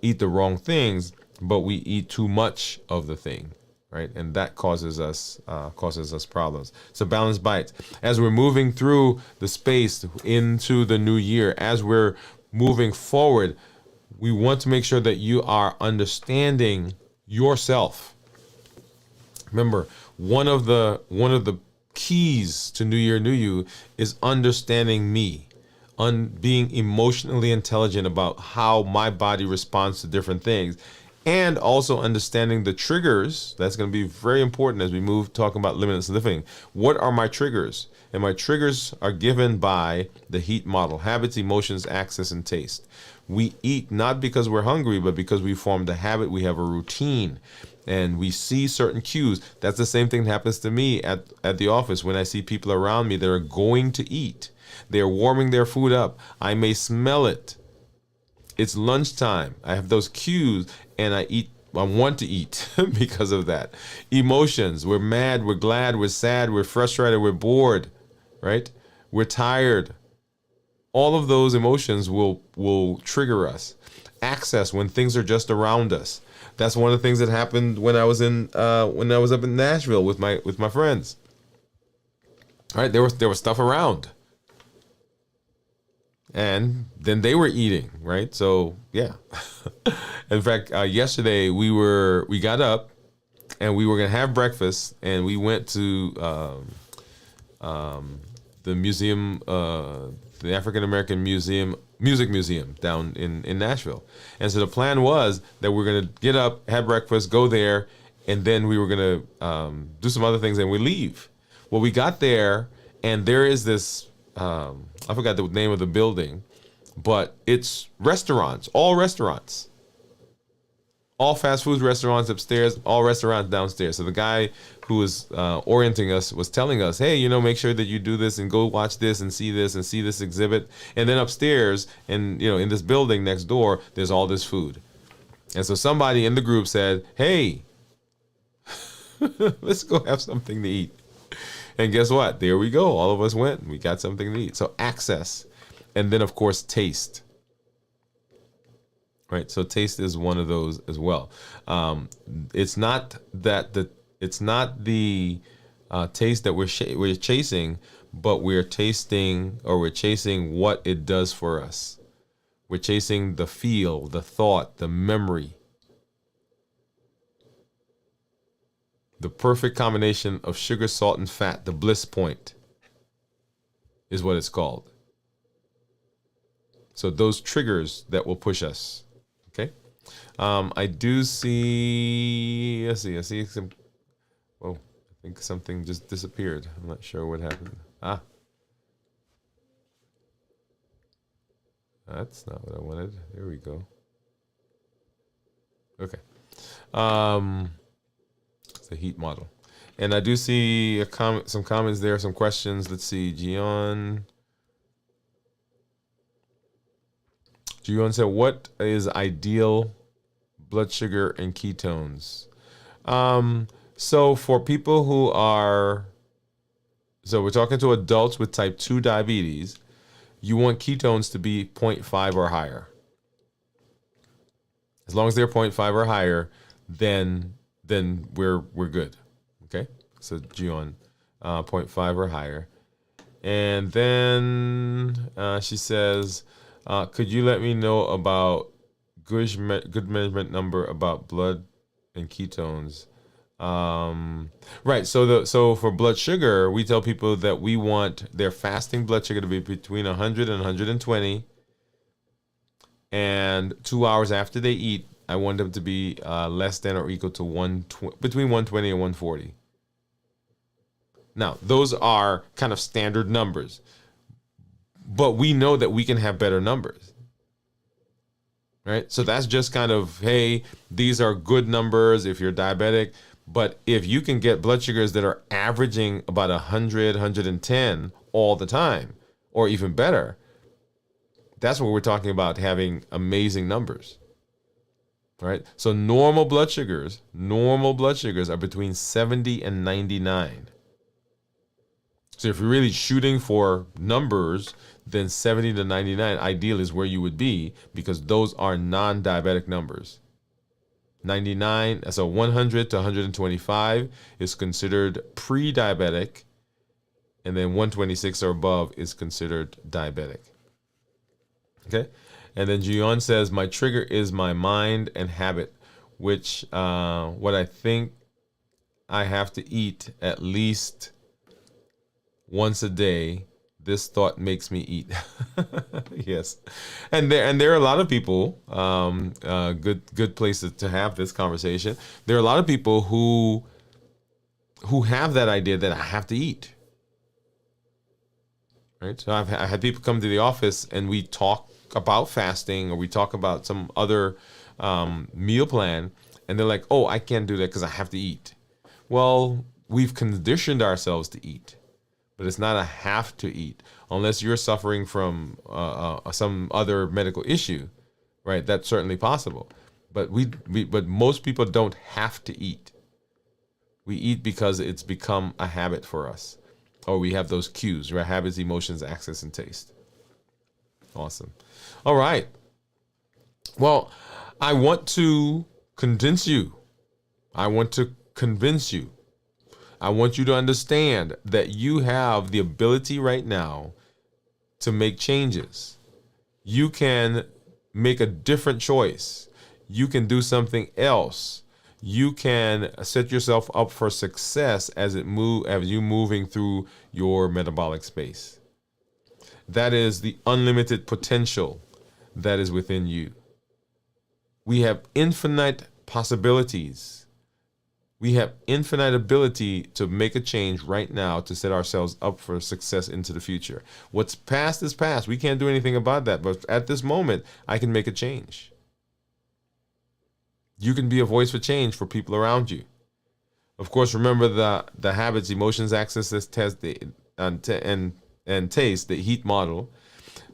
eat the wrong things, but we eat too much of the thing. Right, and that causes us problems. So balanced bites. As we're moving through the space into the new year, as we're moving forward, we want to make sure that you are understanding yourself. Remember, one of the keys to New Year, New You is understanding me, on being emotionally intelligent about how my body responds to different things, and also understanding the triggers. That's going to be very important as we move talking about limitless living. What are my triggers? And my triggers are given by the HEAT model: habits, emotions, access, and taste. We eat not because we're hungry, but because we formed a habit. We have a routine, and we see certain cues. That's the same thing that happens to me at the office when I see people around me that are going to eat. They're warming their food up. I may smell it. It's lunchtime. I have those cues, and I eat. I want to eat because of that. Emotions. We're mad. We're glad. We're sad. We're frustrated. We're bored. Right? We're tired. All of those emotions will trigger us. Access, when things are just around us. That's one of the things that happened when I was up in Nashville with my friends. All right, there was stuff around, and then they were eating. Right, so yeah. In fact, yesterday we got up and we were gonna have breakfast, and we went to the museum, the African American Music Museum down in Nashville. And so the plan was that we're going to get up, have breakfast, go there, and then we were going to do some other things, and we leave. Well, we got there, and there is this, I forgot the name of the building, but it's restaurants, all restaurants. All fast food restaurants upstairs, all restaurants downstairs. So the guy who was orienting us was telling us, hey, make sure that you do this and go watch this and see this exhibit. And then upstairs, and in this building next door, there's all this food. And so somebody in the group said, hey, let's go have something to eat. And guess what? There we go. All of us went and we got something to eat. So access. And then, of course, taste. Right, so taste is one of those as well. It's not the taste that we're chasing, but we're chasing what it does for us. We're chasing the feel, the thought, the memory, the perfect combination of sugar, salt, and fat. The bliss point is what it's called. So those triggers that will push us. Okay, I do see. I see some. Oh, I think something just disappeared. I'm not sure what happened. That's not what I wanted. There we go. Okay, it's the HEAT model, and I do see some comments there, some questions. Let's see, Gian said, what is ideal blood sugar and ketones? So for people who are, we're talking to adults with type 2 diabetes, you want ketones to be 0.5 or higher. As long as they're 0.5 or higher, then we're good. Okay? So Gion, 0.5 or higher. And then she says, could you let me know about good measurement number about blood and ketones? Right. So for blood sugar, we tell people that we want their fasting blood sugar to be between 100 and 120. And 2 hours after they eat, I want them to be less than or equal to between 120 and 140. Now, those are kind of standard numbers. But we know that we can have better numbers, right? So that's just kind of, hey, these are good numbers if you're diabetic. But if you can get blood sugars that are averaging about 100, 110 all the time, or even better, that's what we're talking about, having amazing numbers, right? So normal blood sugars are between 70 and 99. So if you're really shooting for numbers, then 70 to 99 ideal is where you would be, because those are non-diabetic numbers. 99, so 100 to 125 is considered pre-diabetic, and then 126 or above is considered diabetic. Okay? And then Gion says, my trigger is my mind and habit, which what I think I have to eat at least once a day. This thought makes me eat. Yes, and there are a lot of people. Good places to have this conversation. There are a lot of people who have that idea that I have to eat. Right. So I had people come to the office and we talk about fasting, or we talk about some other meal plan, and they're like, "Oh, I can't do that because I have to eat." Well, we've conditioned ourselves to eat, but it's not a have to eat unless you're suffering from some other medical issue, right? That's certainly possible, but but most people don't have to eat. We eat because it's become a habit for us, or we have those cues, right? Habits, emotions, access, and taste. Awesome. All right. Well, I want to convince you. I want to convince you. I want you to understand that you have the ability right now to make changes. You can make a different choice. You can do something else. You can set yourself up for success as you moving through your metabolic space. That is the unlimited potential that is within you. We have infinite possibilities. We have infinite ability to make a change right now to set ourselves up for success into the future. What's past is past. We can't do anything about that. But at this moment, I can make a change. You can be a voice for change for people around you. Of course, remember the habits, emotions, access, test, and taste, the HEAT model.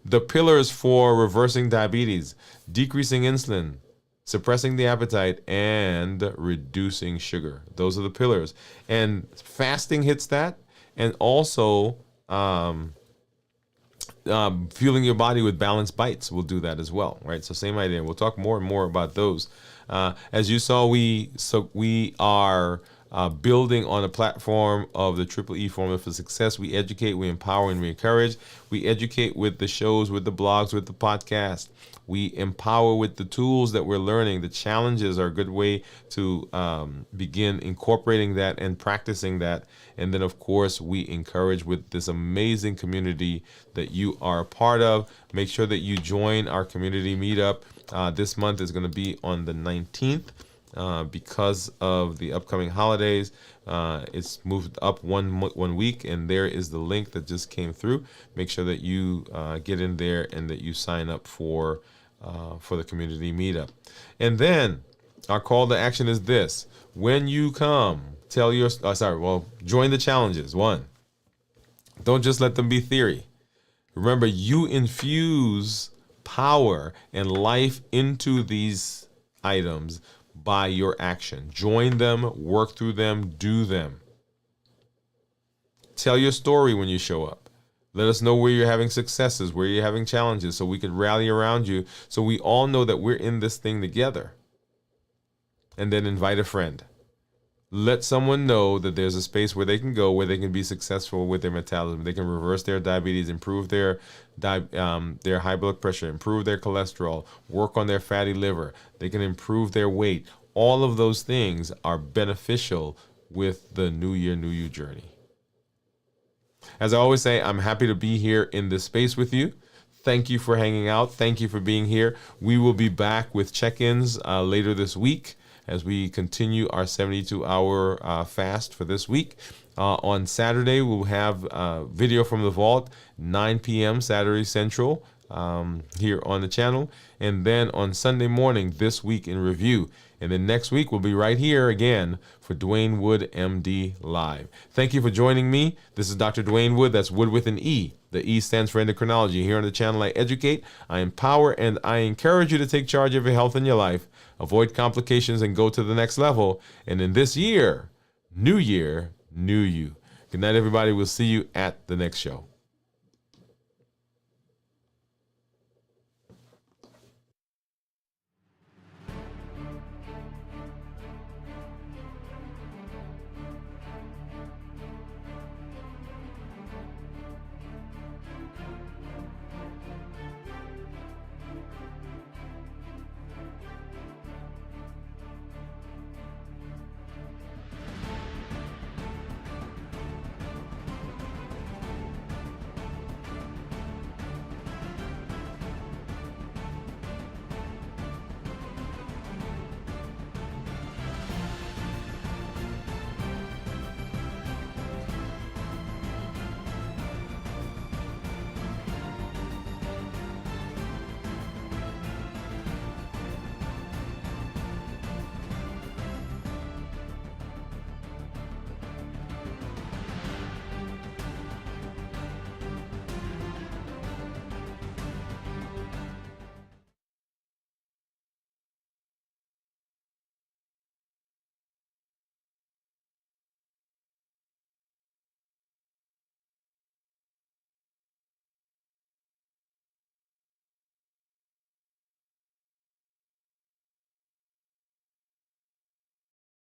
The pillars for reversing diabetes: decreasing insulin, suppressing the appetite, and reducing sugar. Those are the pillars. And fasting hits that. And also fueling your body with balanced bites will do that as well, right? So same idea. We'll talk more and more about those. As you saw, we are building on a platform of the Triple E Formula for Success. We educate, we empower, and we encourage. We educate with the shows, with the blogs, with the podcast. We empower with the tools that we're learning. The challenges are a good way to begin incorporating that and practicing that. And then, of course, we encourage with this amazing community that you are a part of. Make sure that you join our community meetup. This month is going to be on the 19th. Because of the upcoming holidays, it's moved up one week, and there is the link that just came through. Make sure that you get in there and that you sign up for the community meetup. And then our call to action is this: when you come, join the challenges. 1, don't just let them be theory. Remember, you infuse power and life into these items by your action. Join them, work through them, do them. Tell your story when you show up. Let us know where you're having successes, where you're having challenges, so we can rally around you, so we all know that we're in this thing together. And then invite a friend. Let someone know that there's a space where they can go, where they can be successful with their metabolism. They can reverse their diabetes, improve their high blood pressure, improve their cholesterol, work on their fatty liver. They can improve their weight. All of those things are beneficial with the New Year, New You journey. As I always say, I'm happy to be here in this space with you. Thank you for hanging out. Thank you for being here. We will be back with check-ins later this week as we continue our 72-hour fast for this week. On Saturday, we'll have video from the vault, 9 p.m. Saturday Central here on the channel. And then on Sunday morning, This Week in Review. And then next week, we'll be right here again for Dwain Woode, MD Live. Thank you for joining me. This is Dr. Dwain Woode. That's Woode with an E. The E stands for endocrinology. Here on the channel, I educate, I empower, and I encourage you to take charge of your health and your life, avoid complications, and go to the next level. And in this year, New Year, New You. Good night, everybody. We'll see you at the next show.